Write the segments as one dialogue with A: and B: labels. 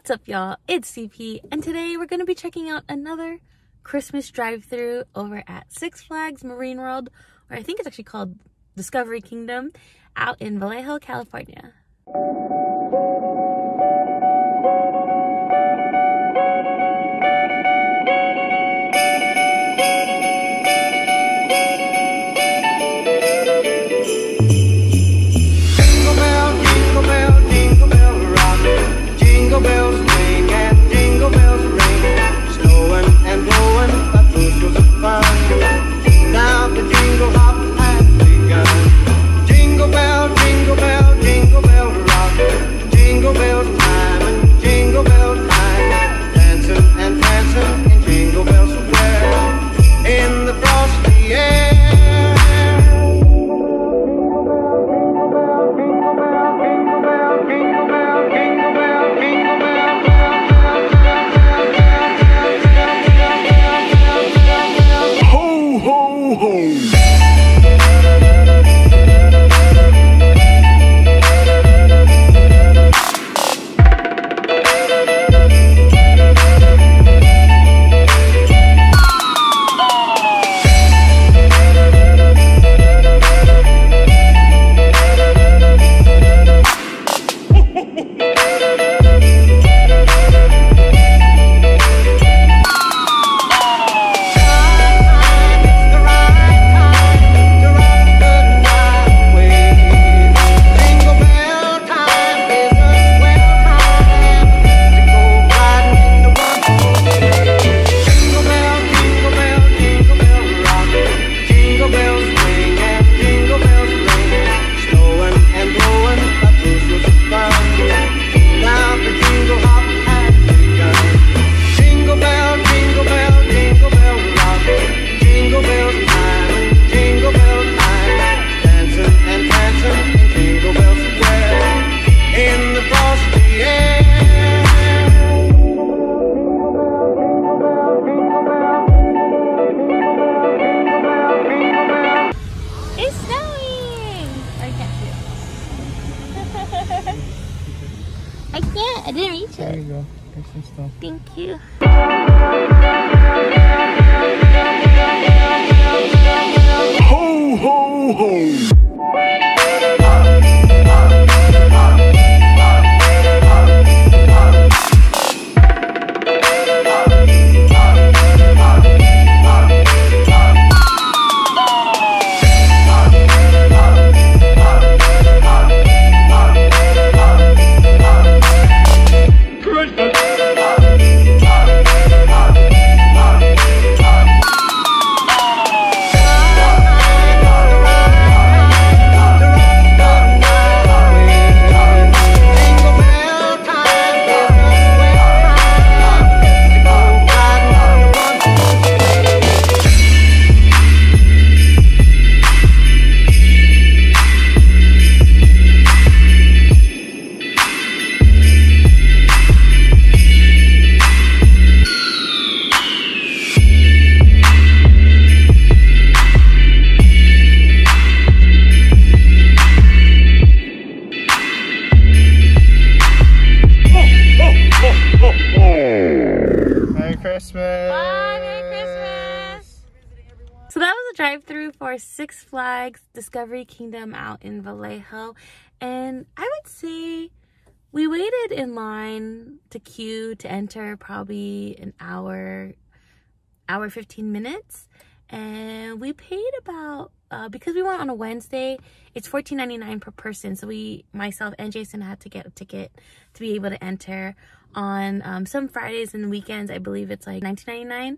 A: What's up, y'all? It's CP, and today we're going to be checking out another Christmas drive-thru over at Six Flags Marine World, or I think it's actually called Discovery Kingdom, out in Vallejo, California. I didn't reach it.
B: There you go. Here's some stuff.
A: Thank you.
B: Ho, ho, ho!
A: So that was a drive-thru for Six Flags Discovery Kingdom out in Vallejo, and I would say we waited in line to queue to enter probably an hour 15 minutes, and we paid about because we went on a Wednesday, it's $14.99 per person. So myself and Jason had to get a ticket to be able to enter. On some Fridays and weekends, I believe it's like $19.99.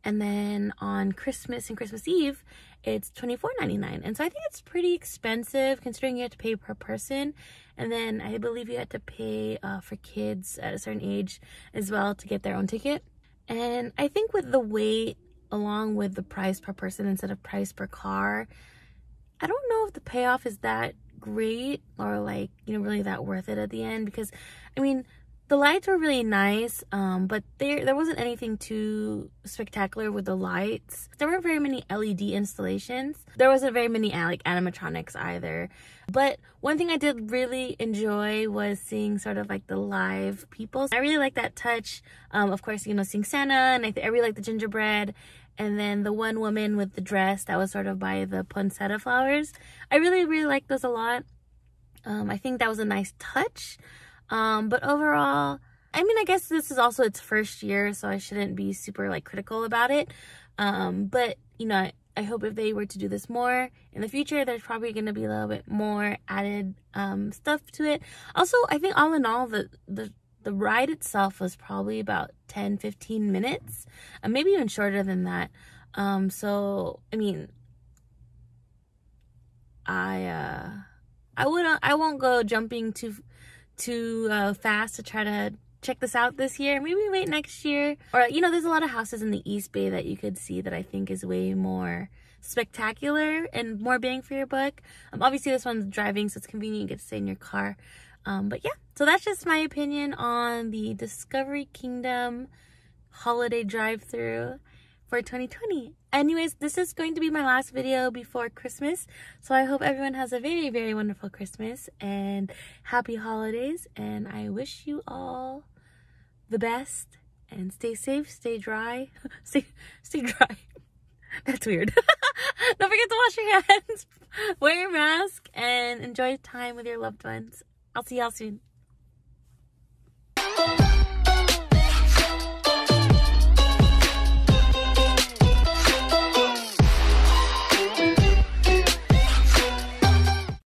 A: And then on Christmas and Christmas Eve, it's $24.99. And so I think it's pretty expensive considering you have to pay per person. And then I believe you had to pay for kids at a certain age as well to get their own ticket. And I think with the wait, along with the price per person instead of price per car, I don't know if the payoff is that great or like, you know, really that worth it at the end. Because, I mean, The lights were really nice, but there wasn't anything too spectacular with the lights. There weren't very many LED installations. There wasn't very many like animatronics either. But one thing I did really enjoy was seeing sort of like the live people. I really like that touch. Of course, you know, seeing Santa, and I really like the gingerbread. And then the one woman with the dress that was sort of by the poinsettia flowers. I really, really like those a lot. I think that was a nice touch. But overall, I mean, I guess this is also its first year, so I shouldn't be super like critical about it. But you know, I hope if they were to do this more in the future, there's probably going to be a little bit more added stuff to it. Also, I think all in all, the ride itself was probably about 10-15 minutes, maybe even shorter than that. So I mean, I won't go jumping too fast to try to check this out this year. Maybe wait next year. Or, you know, there's a lot of houses in the East Bay that you could see that I think is way more spectacular and more bang for your buck. Obviously this one's driving, so it's convenient, you get to stay in your car. But yeah, so that's just my opinion on the Discovery Kingdom holiday drive-thru for 2020. Anyways, this is going to be my last video before Christmas, so I hope everyone has a very, very wonderful Christmas and happy holidays, and I wish you all the best, and stay safe, stay dry. stay dry. That's weird. Don't forget to wash your hands, wear your mask, and enjoy time with your loved ones. I'll see y'all soon.